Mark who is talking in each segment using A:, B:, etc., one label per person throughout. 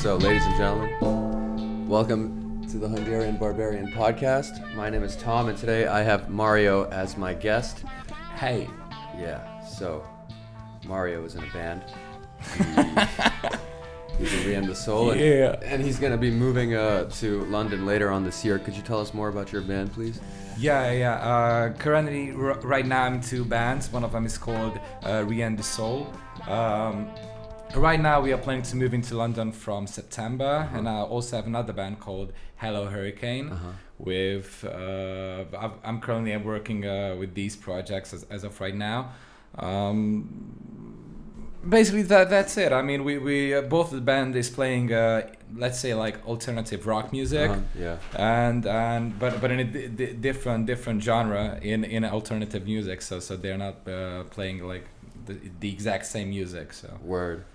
A: So, ladies and gentlemen, welcome to the Hungarian Barbarian Podcast. My name is Tom, and today I have Mario as my guest.
B: Hey.
A: Yeah, so Mario is in a band. He's in Rien Du Sol, and he's going to be moving to London later on this year. Could you tell us more about your band, please?
B: Currently, right now I'm in two bands. One of them is called Rien Du Sol. Right now we are planning to move into London from September, and I also have another band called Hello Hurricane. With I'm currently working with these projects as of right now. Basically that's it. I mean, we both the band is playing let's say like alternative rock music, and but in a different genre in alternative music. So they're not playing like the exact same music. So
A: word.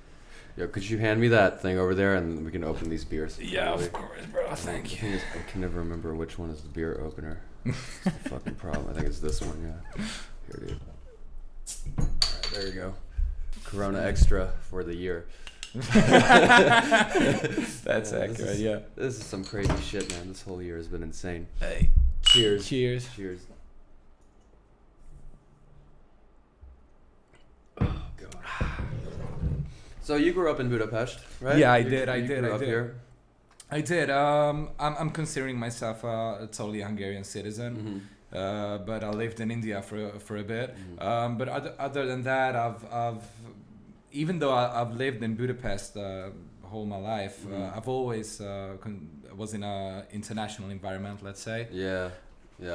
A: Yo, could you hand me that thing over there and we can open these beers?
B: Yeah, of course, bro. Thank you.
A: I can never remember which one is the beer opener. It's the fucking problem. I think it's this one, yeah. Here it is. Alright, there you go. Corona Extra for the year.
B: That's accurate, yeah.
A: This is some crazy shit, man. This whole year has been insane.
B: Hey.
A: Cheers.
B: Cheers.
A: Cheers. Oh, God. So you grew up in Budapest, right?
B: Yeah, I
A: You
B: did.
A: grew up here?
B: I did. I'm considering myself a totally Hungarian citizen, but I lived in India for a bit. But other than that, I've even though I've lived in Budapest whole my life, I've always was in a international environment. Let's say.
A: Yeah,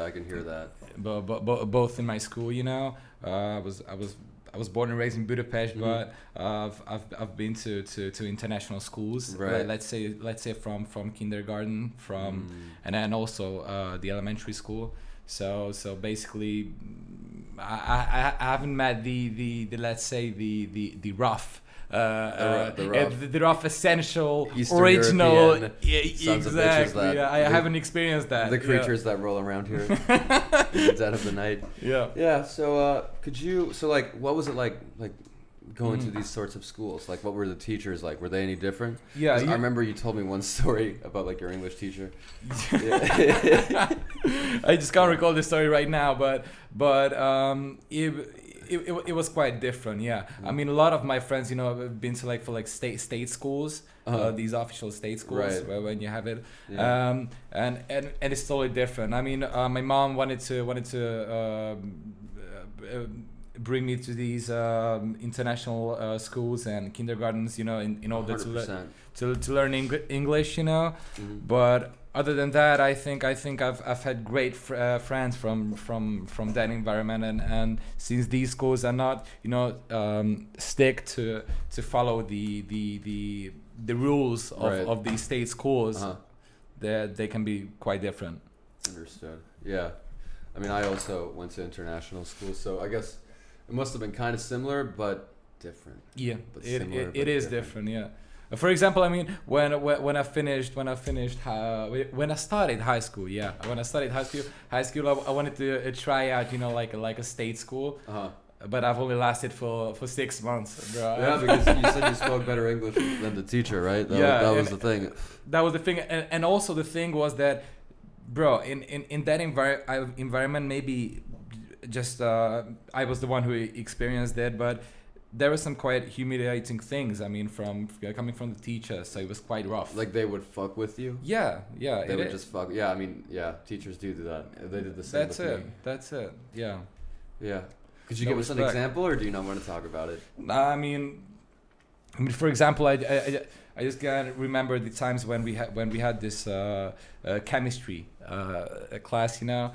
A: I can hear that.
B: But both in my school, you know, I was born and raised in Budapest, but I've been to international schools.
A: Right.
B: Let's say from kindergarten, and then also the elementary school. So basically, I haven't met the let's say the rough. The rough essential
A: Eastern
B: original
A: sons of bitches
B: exactly. I haven't experienced that.
A: The creatures that roll around here in the dead of the night. Yeah. So what was it like going to these sorts of schools? Like, what were the teachers like? Were they any different?
B: Yeah.
A: I remember you told me one story about like your English teacher.
B: I just can't recall the story right now, but it was quite different. Yeah. I mean, a lot of my friends, you know, have been to for state schools, these official state schools,
A: right,
B: where when you have it, and it's totally different. I mean, my mom wanted to bring me to these international schools and kindergartens, you know, in order to learn English, you know. But other than that, I think I've had great friends from that environment, and since these schools are not, you know, stick to follow the rules of these state schools, they can be quite different.
A: Understood. Yeah, I mean, I also went to international school, so I guess it must have been kind of similar but different.
B: Yeah, it is different. Yeah. For example, I mean, when I started high school, I wanted to try out, you know, like a state school, but I've only lasted for 6 months, bro.
A: Yeah, because you said you spoke better English than the teacher, right? That was the thing.
B: That was the thing, and also the thing was that, bro, in that environment, maybe just I was the one who experienced it, but there were some quite humiliating things. I mean, coming from the teachers, so it was quite rough.
A: Like they would fuck with you?
B: Yeah.
A: They would just fuck. Yeah, I mean, yeah, teachers do that. They did the same with me.
B: That's it. Yeah.
A: Yeah. Could you give us an example, or do you not want to talk about it?
B: I mean, for example, I just can't remember the times when we had this chemistry class, you know.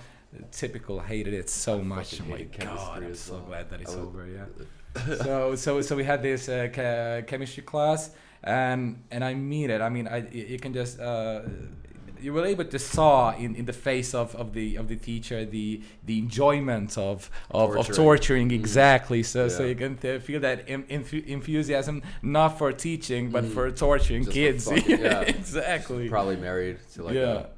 B: Typical, hated it so much. Oh my God, I'm so glad that it's over. Yeah. So we had this chemistry class, and I mean it. I mean, you can just you were able to saw in the face of the teacher the enjoyment of torturing exactly. So you can feel that enthusiasm, not for teaching but for torturing just kids. Exactly.
A: Probably married to like a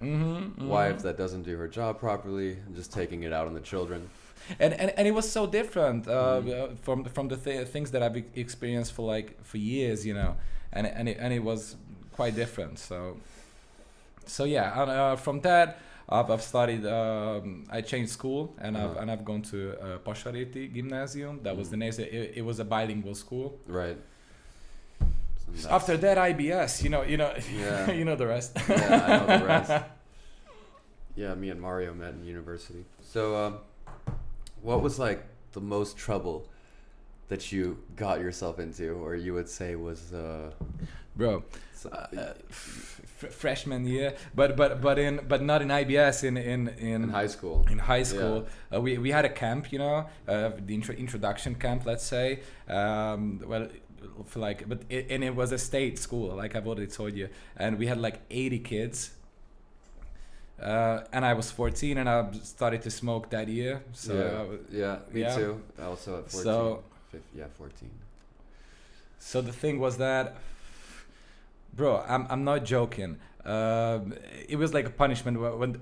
A: wife that doesn't do her job properly and just taking it out on the children.
B: And it was so different from the things that I've experienced for years, you know, and it was quite different. So yeah, and from that I've studied. I changed school, and I've gone to Pasariti Gymnasium. That was the name. It was a bilingual school.
A: Right.
B: So after that, IBS. You know.
A: Yeah.
B: You know the rest.
A: Yeah, I know the rest. Yeah, me and Mario met in university. So, what was like the most trouble that you got yourself into, or you would say was,
B: bro, freshman year, but not in IBS, in
A: high school.
B: In high school, yeah. We had a camp, the introduction camp, let's say. And it was a state school, like I've already told you, and we had like 80 kids. And I was 14, and I started to smoke that year. So
A: me too. Also at 14.
B: So
A: 14.
B: So the thing was that, bro, I'm not joking. It was like a punishment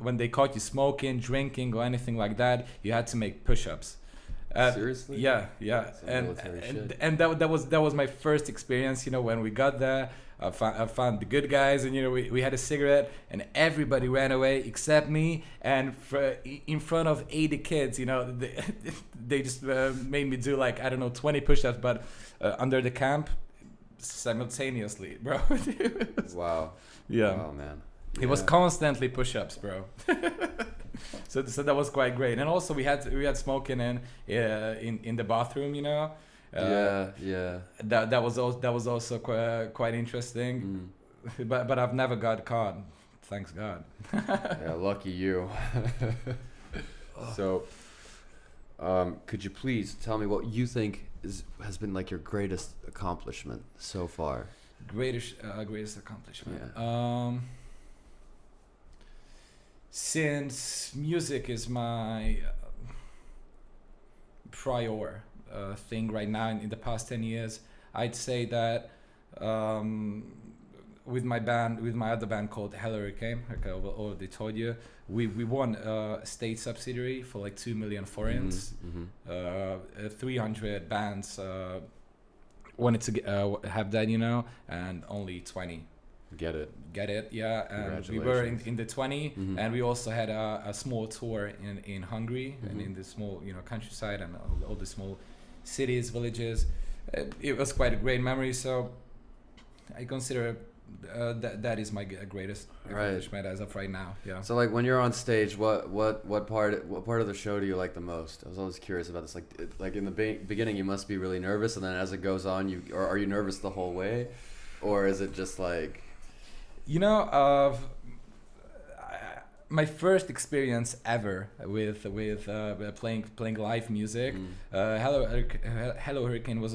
B: when they caught you smoking, drinking, or anything like that. You had to make push-ups.
A: Seriously?
B: Yeah. And that was my first experience. When we got there, I found the good guys, and we had a cigarette, and everybody ran away except me. And in front of 80 kids, they just made me do 20 push-ups, but under the camp simultaneously, bro.
A: Wow.
B: Yeah.
A: Wow, man. Yeah.
B: It was constantly push-ups, bro. So that was quite great, and also we had smoking in the bathroom,
A: Yeah.
B: That was also quite interesting, but I've never got caught, thanks God.
A: Yeah, lucky you. So, could you please tell me what you think has been like your greatest accomplishment so far?
B: Greatest accomplishment.
A: Yeah.
B: Since music is my prior thing right now in the past 10 years, I'd say that with my other band called Hello Hurricane, like I already told you, we won a state subsidiary for like 2 million forints. 300 bands wanted to have that, and only 20
A: get it.
B: Yeah. And we were in the 20, and we also had a small tour in Hungary, and in the small countryside and all the small cities, villages. It was quite a great memory, so I consider that is my greatest accomplishment as of right now. Yeah.
A: So like when you're on stage, what part of the show do you like the most? I was always curious about this. Like in the beginning, you must be really nervous, and then as it goes on, are you nervous the whole way, or is it just like? My first experience ever with playing live music. Hello Hurricane was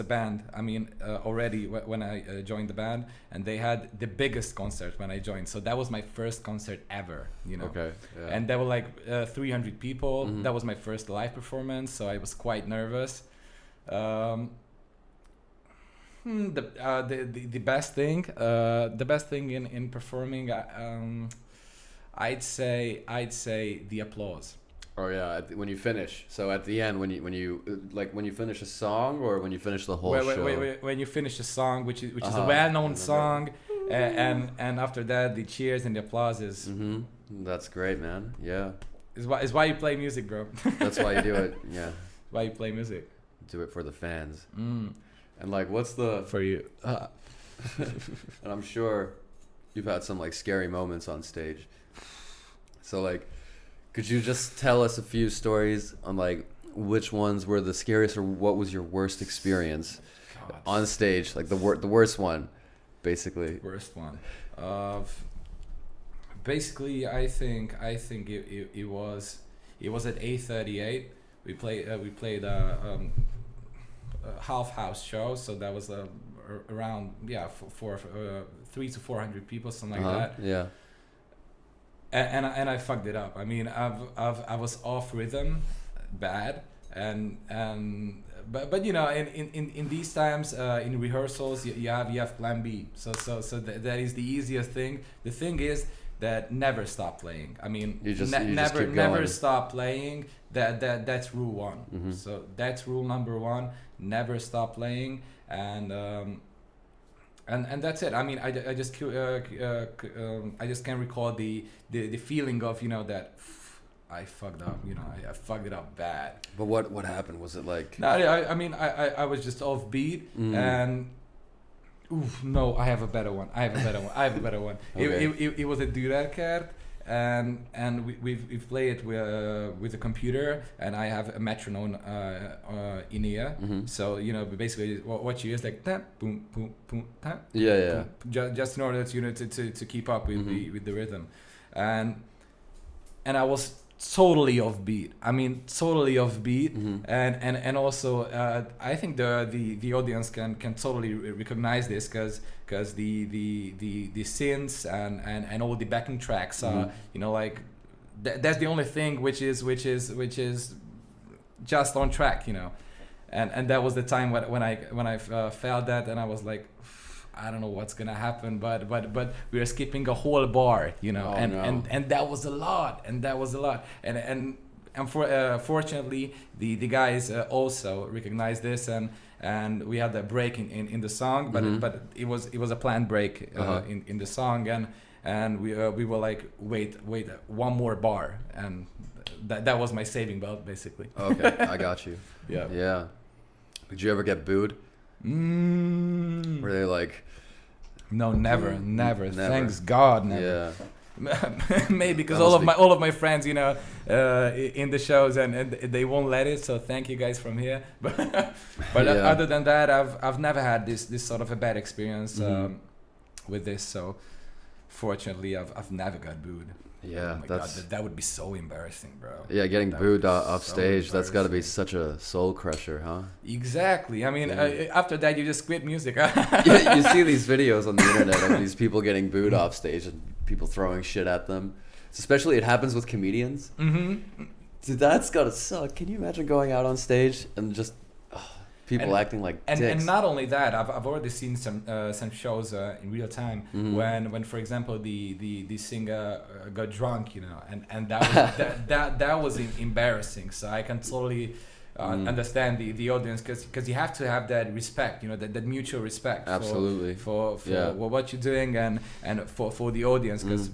A: a band. I mean, already when I joined the band, and they had the biggest concert when I joined. So that was my first concert ever. Okay. Yeah.
B: And there were like 300 people. That was my first live performance, so I was quite nervous. The best thing in performing, I'd say the applause.
A: Oh yeah, when you finish. So at the end, when you finish a song, or when you finish the whole show.
B: When you finish a song, which is a well-known song, and after that the cheers and the applause is.
A: That's great, man. Yeah.
B: Is why you play music, bro.
A: That's why you do it. Yeah.
B: Why you play music.
A: Do it for the fans. And like, what's the
B: for you?
A: And I'm sure you've had some like scary moments on stage. So like, could you just tell us a few stories on like which ones were the scariest, or what was your worst experience on stage? Like the worst one, basically.
B: Worst one. Basically, I think it was at A38. We played a half house show, so that was around for 300 to 400 people, something like that.
A: Yeah.
B: And I fucked it up. I mean, I was off rhythm, bad, but in these times in rehearsals you have plan B. So that is the easiest thing. The thing is that never stop playing. I mean, never stop playing. That's rule one. So that's rule number one. Never stop playing. And and that's it. I mean, I just I just can recall the feeling of, you know, that I fucked up, you know, I fucked it up bad.
C: But what happened? Was it like?
B: No, I mean, I was just off beat, and oof, no, I have a better one. I have a better one. Okay. It was a Dürer, and we play it with a computer, and I have a metronome in here. So, you know, basically what you use like tap, boom, boom, boom, tap.
C: Yeah.
B: Boom, just in order to, you know, to keep up with the rhythm, and I was totally off beat. I mean, totally off beat, and also I think the audience can totally recognize this because the synths and all the backing tracks are, you know, like that's the only thing which is just on track, you know, and that was the time when I felt that, and I was like, I don't know what's gonna happen, but we are skipping a whole bar, you know, and that was a lot, and fortunately the guys also recognized this, and we had a break in the song, but it was a planned break in the song, and we were like, wait, one more bar, and that was my saving belt, basically.
C: Okay, I got you. Yeah. Did you ever get booed? Were they like?
B: No, never. Thanks God, never.
C: Yeah.
B: Maybe because all of my friends, you know, in the shows, and they won't let it. So thank you guys from here. But other than that, I've never had this sort of a bad experience with this. So fortunately, I've never got booed.
C: Yeah,
B: oh my God, that would be so embarrassing, bro.
C: Yeah, getting booed off stage, that's got to be such a soul crusher, huh?
B: Exactly. I mean, after that, you just quit music.
C: Yeah, you see these videos on the internet of these people getting booed off stage and people throwing shit at them. Especially, it happens with comedians. Dude, that's got to suck. Can you imagine going out on stage and just people acting like dicks?
B: And not only that, I've already seen some shows in real time when for example the singer got drunk, you know, and that was embarrassing. So I can totally understand the audience, because you have to have that respect, you know, that mutual respect.
C: Absolutely.
B: For what you're doing and for the audience, because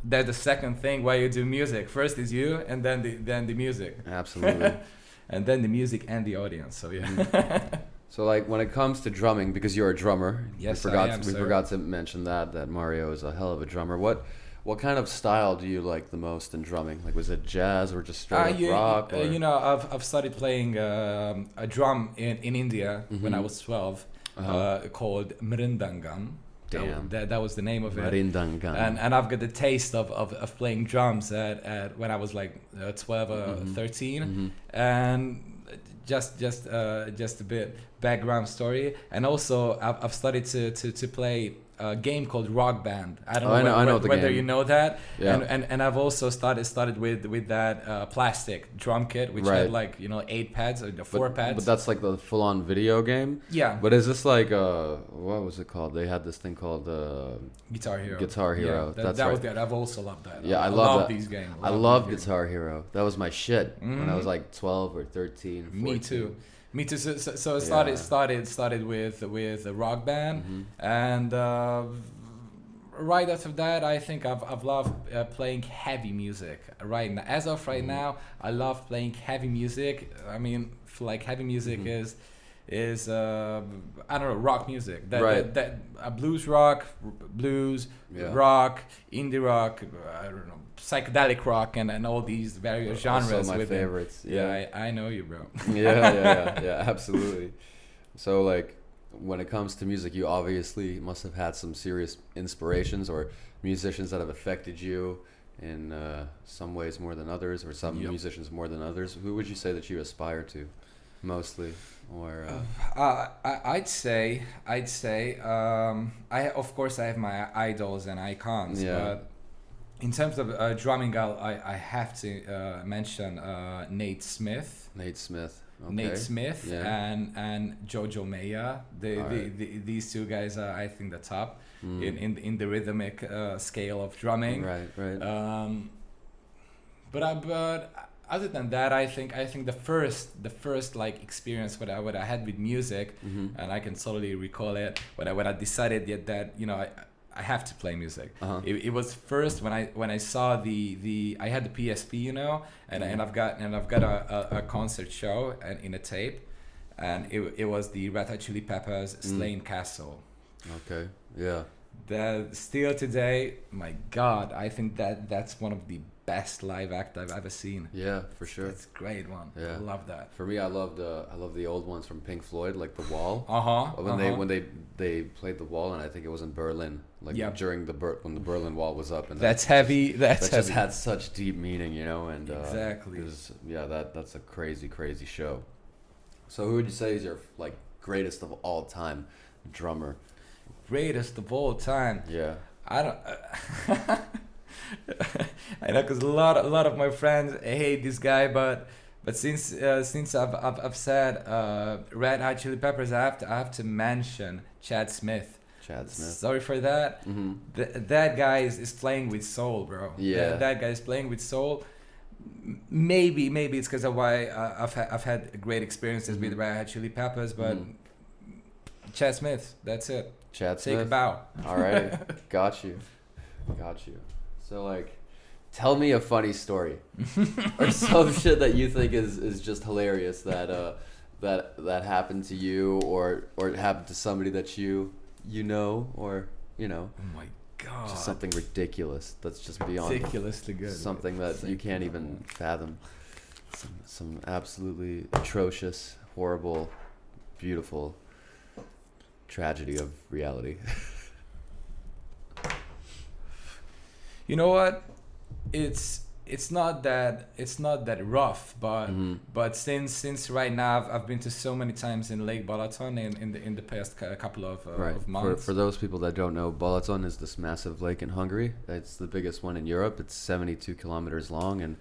B: that's the second thing why you do music. First is you, and then the music.
C: Absolutely.
B: And then the music and the audience. So yeah.
C: So like when it comes to drumming, because you're a drummer,
B: yes,
C: we forgot to mention that Mario is a hell of a drummer. What kind of style do you like the most in drumming? Like, was it jazz or just straight up rock?
B: You know, I've started playing a drum in India when I was 12, called Mrindangan.
C: Damn.
B: That was the name of it.
C: Mrindangan.
B: And I've got the taste of playing drums at when I was like 12 or 13, and just a bit background story. And also I've started to play a game called Rock Band. I don't know whether you know that.
C: Yeah.
B: And I've also started with that plastic drum kit, which had like, you know, 8 pads or 4 pads.
C: But that's like the full on video game.
B: Yeah.
C: But is this like what was it called? They had this thing called
B: Guitar Hero.
C: Guitar Hero.
B: Yeah,
C: that's
B: that
C: right.
B: was good. I've also loved that.
C: Yeah, I
B: love these games.
C: I love Guitar Hero. That was my shit when I was like 12 or 13. 14.
B: Me too. So I started with a Rock Band, and right after that, I think I've loved playing heavy music. Right now, as of right now, I love playing heavy music. I mean, like heavy music is I don't know, rock music. That blues rock, rock, indie rock. I don't know, psychedelic rock, and all these various genres.
C: Also my favorites.
B: Yeah, I know you, bro.
C: yeah, absolutely. So like, when it comes to music, you obviously must have had some serious inspirations or musicians that have affected you in some ways more than others, or some musicians more than others. Who would you say that you aspire to mostly? Or
B: I'd say I of course I have my idols and icons, but in terms of drumming, I have to mention Nate Smith.
C: Okay.
B: Nate Smith and Jojo Maya. These two guys are, I think, the top in the rhythmic scale of drumming.
C: Right.
B: But
A: other than that, I think the first like experience what I had with music, and I can totally recall it when I decided that I have to play music. It was first when I saw the I had the PSP, and I've got a concert show in a tape, and it was the Red Hot Chili Peppers Slane Castle.
C: Okay. Yeah.
A: That still today, my God, I think that's one of the best live act I've ever seen.
C: Yeah, for sure.
A: It's a great one.
C: Yeah.
A: I love that.
C: For me, I love the old ones from Pink Floyd, like The Wall. When they played The Wall, and I think it was in Berlin, like during when the Berlin Wall was up, and
A: that's heavy. That
C: just had such deep meaning, and
A: exactly.
C: That's a crazy show. So who would you say is your like greatest of all time drummer?
A: Greatest of all time.
C: Yeah.
A: I don't. I know, because a lot of my friends hate this guy, but since I've said Red Hot Chili Peppers, I have to mention Chad Smith. Sorry for that. That guy is playing with soul, bro.
C: Yeah.
A: That guy is playing with soul. Maybe it's because of why I've had great experiences with Red Hot Chili Peppers, but Chad Smith, that's it.
C: Chad Smith.
A: Take a bow.
C: All right, got you. So like, tell me a funny story or some shit that you think is just hilarious that happened to you or it happened to somebody that you know or
A: Oh my God.
C: just something ridiculous that's just beyond
A: ridiculously good.
C: something that you can't even fathom. Some absolutely atrocious, horrible, beautiful tragedy of reality.
A: You know what? It's not that rough, but since right now I've been to so many times in Lake Balaton in the past couple of months.
C: For those people that don't know, Balaton is this massive lake in Hungary. It's the biggest one in Europe. It's 72 kilometers long, and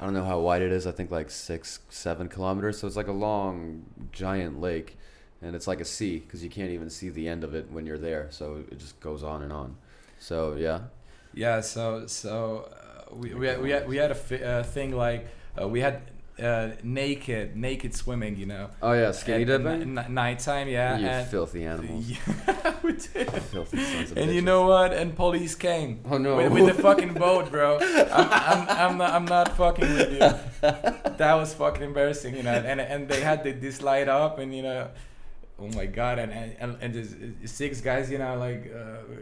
C: I don't know how wide it is. I think like 6-7 kilometers. So it's like a long, giant lake, and it's like a sea because you can't even see the end of it when you're there. So it just goes on and on. So yeah.
A: Yeah. So we had a thing like we had naked swimming,
C: Oh yeah, skinny dipping.
A: Nighttime, yeah.
C: You filthy animals.
A: Yeah, we did.
C: Filthy sons of
A: And
C: bitches.
A: you know what? And police came.
C: Oh no.
A: With the fucking boat, bro. I'm not fucking with you. That was fucking embarrassing, And they had this light up, and oh my God, and there's 6 guys,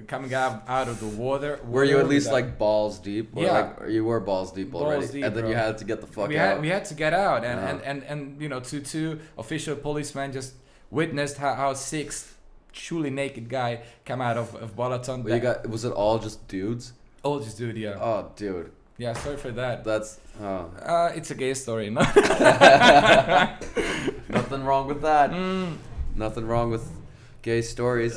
A: coming out of the water.
C: Were you at least like balls deep? Or
A: Yeah.
C: Or you were balls deep already,
A: Deep,
C: and then
A: bro.
C: you had to get the fuck out.
A: We had to get out, and two official policemen just witnessed how 6 truly naked guy come out of Balaton.
C: Was it all just dudes?
A: All just dude, yeah.
C: Oh, dude.
A: Yeah, sorry for that.
C: That's
A: It's a gay story, no?
C: nothing wrong with that. Nothing wrong with gay stories.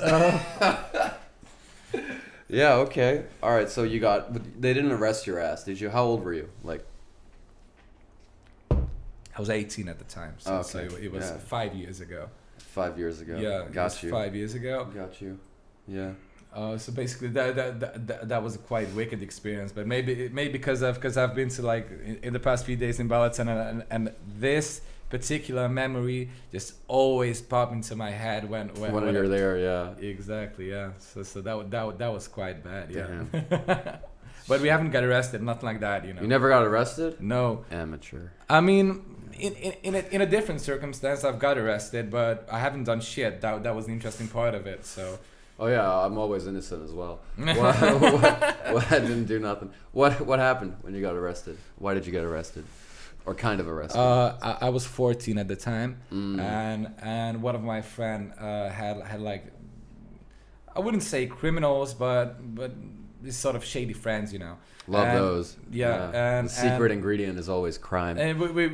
C: Yeah, okay. All right, so they didn't arrest your ass, did you? How old were you? Like,
A: I was 18 at the time, so it was 5 years ago.
C: 5 years ago.
A: Yeah,
C: got you.
A: 5 years ago.
C: Got you. Yeah.
A: So basically, that was a quite wicked experience. But maybe because I've been to like in the past few days in Balaton, and this particular memory just always popped into my head when
C: you're there. Yeah.
A: Exactly. Yeah. So that was quite bad. Yeah. But we haven't got arrested. Nothing like that.
C: You never got arrested?
A: No.
C: Amateur.
A: I mean, in a different circumstance, I've got arrested, but I haven't done shit. That was the interesting part of it. So.
C: Oh yeah, I'm always innocent as well. What, I didn't do nothing. What happened when you got arrested? Why did you get arrested, or kind of arrested?
A: I was 14 at the time, and one of my friend had like, I wouldn't say criminals, but these sort of shady friends,
C: Love those.
A: Yeah,
C: and the secret ingredient is always crime.
A: And we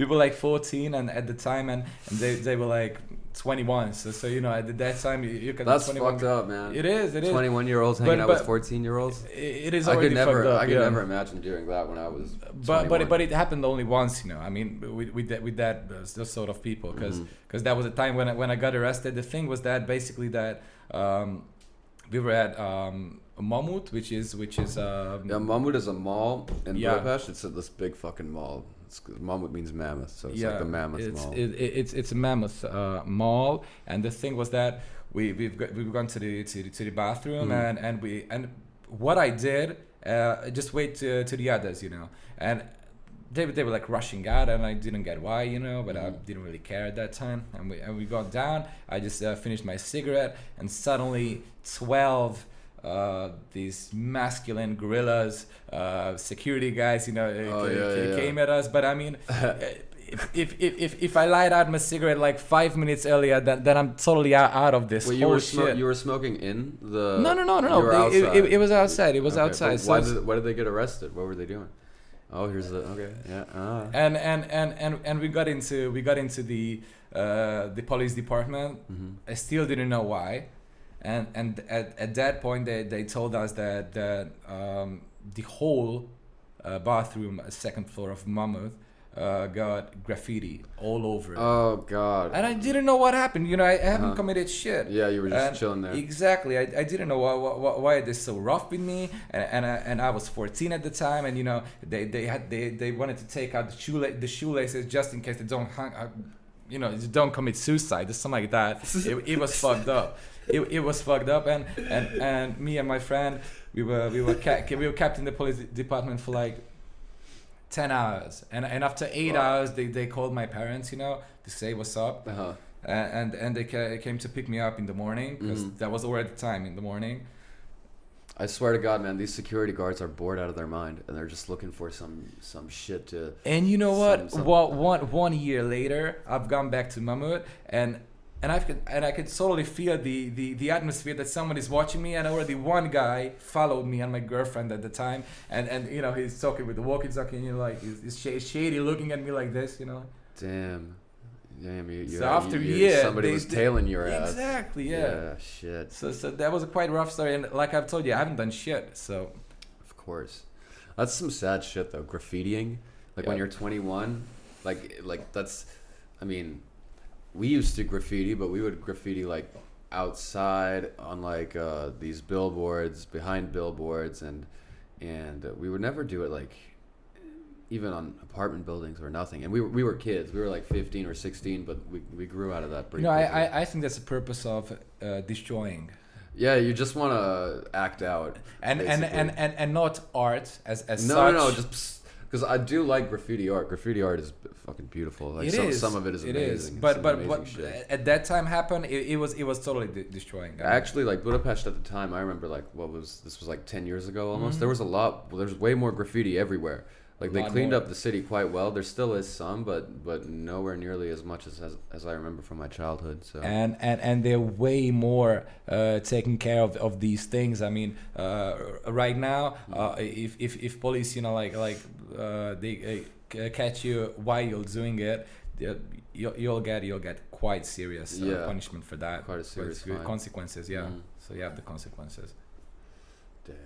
A: were like 14 and at the time, and they were like 21. So at that time you can.
C: That's
A: 21,
C: fucked up, man.
A: It is.
C: 21-year-olds hanging out with 14-years-olds.
A: It is already fucked up.
C: I could never imagine doing that when I was.
A: But it happened only once, I mean, with those sort of people, because that was a time when I got arrested. The thing was that basically that
B: we were at Mamut, which is
C: Mamut is a mall in
B: Yeah.
C: Budapest. It's this big fucking mall. Mamut means mammoth, so it's like the mammoth mall.
B: It's a mammoth mall, and the thing was that we've gone to the bathroom, and what I did, just wait to the others, and they were like rushing out, and I didn't get why, but I didn't really care at that time, and we got down. I just finished my cigarette, and suddenly 12 these masculine gorillas, security guys, came at us. But I mean, if I light out my cigarette like 5 minutes earlier, then I'm totally out of this whole shit.
C: You were smoking in the...
B: No. It was outside. It was outside.
C: Why did they get arrested? What were they doing? Oh, here's the... Okay, yeah.
B: And we got into the police department. I still didn't know why. And at that point they told us that the whole bathroom, second floor of Mammoth, got graffiti all over it.
C: Oh God!
B: And I didn't know what happened. I haven't committed shit.
C: Yeah, you were just chilling there.
B: Exactly. I didn't know why they're so rough with me. And I was 14 at the time. And they wanted to take out the shoelaces just in case they don't don't commit suicide or something like that. It was fucked up. It was fucked up, and me and my friend, we were kept in the police department for like 10 hours, and after 8 hours they called my parents, to say what's up, and they came to pick me up in the morning, because that was already time in the morning.
C: I swear to God, man, these security guards are bored out of their mind, and they're just looking for some shit to.
B: And you know what? One year later, I've gone back to Mammoth, and I could totally feel the atmosphere that someone is watching me, and already one guy followed me and my girlfriend at the time, and he's talking with the walkie-talkie, and he's shady looking at me like this,
C: Damn,
B: so after a year,
C: somebody was tailing your ass.
B: Exactly, yeah.
C: Yeah, shit.
B: So that was a quite rough story, and like I've told you, I haven't done shit, so.
C: Of course, that's some sad shit though. Graffitiing, when you're 21, like that's, I mean. We used to graffiti, but we would graffiti outside on these billboards, behind billboards, and we would never do it even on apartment buildings or nothing. And we were kids. We were 15 or 16, but we grew out of that pretty quickly.
B: I think that's the purpose of destroying.
C: Yeah, you just want to act out.
B: And not art as such.
C: No, just. Because I do like graffiti art. Graffiti art is fucking beautiful. Some of it is amazing.
B: It is. But what at that time happened, it was totally destroying.
C: Actually, Budapest at the time, I remember this was 10 years ago almost. There was there's way more graffiti everywhere. They cleaned up the city quite well. There still is some, but nowhere nearly as much as I remember from my childhood. So
B: and they're way more taking care of these things. I mean, right now, if police, they catch you while you're doing it, you'll get quite serious punishment for that.
C: Quite a serious
B: consequences. Yeah. So you have the consequences.
C: Damn.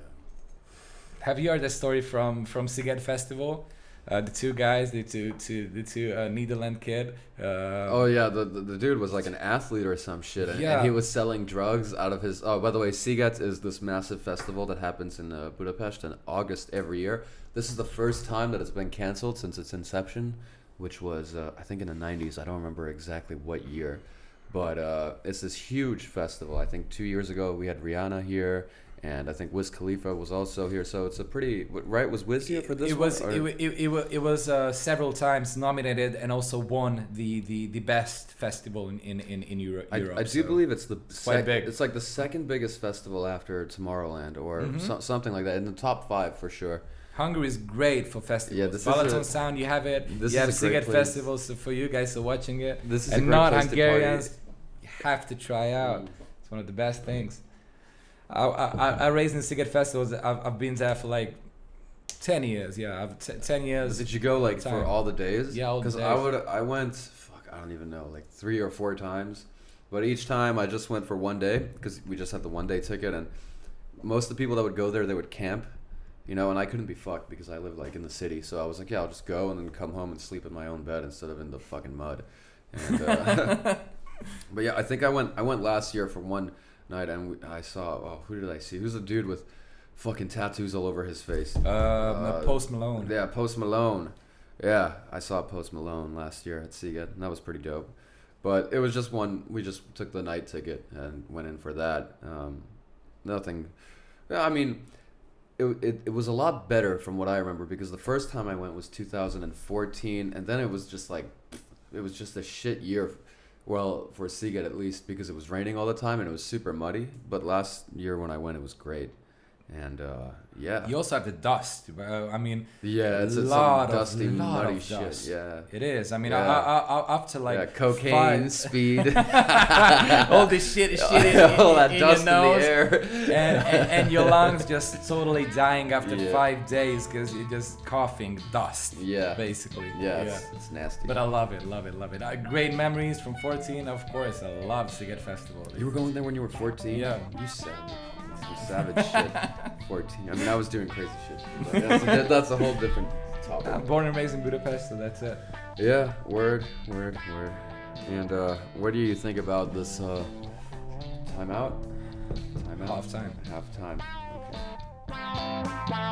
B: Have you heard the story from Siget Festival? The two guys, the two Netherlands kid.
C: The dude was an athlete or some shit, and he was selling drugs out of his. Oh, by the way, Siget is this massive festival that happens in Budapest in August every year. This is the first time that it's been canceled since its inception, which was I think in the 90s. I don't remember exactly what year, but it's this huge festival. I think 2 years ago we had Rihanna here. And I think Wiz Khalifa was also here, so it's a pretty right. Was Wiz here for this?
B: It was several times nominated and also won the best festival in Europe.
C: I do believe it's quite big. It's the second biggest festival after Tomorrowland or something like that, in the top 5 for sure.
B: Hungary is great for festivals.
C: Yeah, this
B: Balaton Sound, you have it. You have Siget festivals, so for you guys who are watching it,
C: this is
B: and not Hungarians, you have to try out. It's one of the best things. I raised in Siget festivals. I've been there for 10 years. Yeah, I've 10 years.
C: Did you go for all the days?
B: Yeah, all the days.
C: Because I went. I don't even know, 3 or 4 times, but each time I just went for one day because we just had the 1 day ticket, and most of the people that would go there, they would camp, and I couldn't be fucked because I live in the city. So I was like, yeah, I'll just go and then come home and sleep in my own bed instead of in the fucking mud. And but yeah, I think I went last year for one. night, and I saw. Oh, who did I see? Who's the dude with fucking tattoos all over his face?
B: Post Malone.
C: Yeah, Post Malone. Yeah, I saw Post Malone last year at Seagate, and that was pretty dope. But it was just one. We just took the night ticket and went in for that. Nothing. Yeah, I mean, it was a lot better from what I remember, because the first time I went was 2014, and then it was just like, it was just a shit year. Well, for Seagate at least, because it was raining all the time and it was super muddy. But last year when I went, it was great. And yeah.
B: You also have the dust. I mean,
C: yeah, it's some dusty, nutty shit. Yeah,
B: it is. I mean,
C: yeah.
B: up to like
C: cocaine, speed,
B: all this shit
C: all that
B: in
C: dust
B: your nose,
C: in the air,
B: and your lungs just totally dying after 5 days because you're just coughing dust.
C: Yeah,
B: basically.
C: Yeah, it's nasty.
B: But I love it. Great memories from 14, of course. I love Seagate Festival.
C: You were going there when you were 14?
B: Yeah.
C: You savage shit. 14. I mean, I was doing crazy shit. That's a whole different topic.
B: I'm born and raised in Budapest, so that's it.
C: Yeah, word. And what do you think about this timeout?
B: Half time.
C: Okay.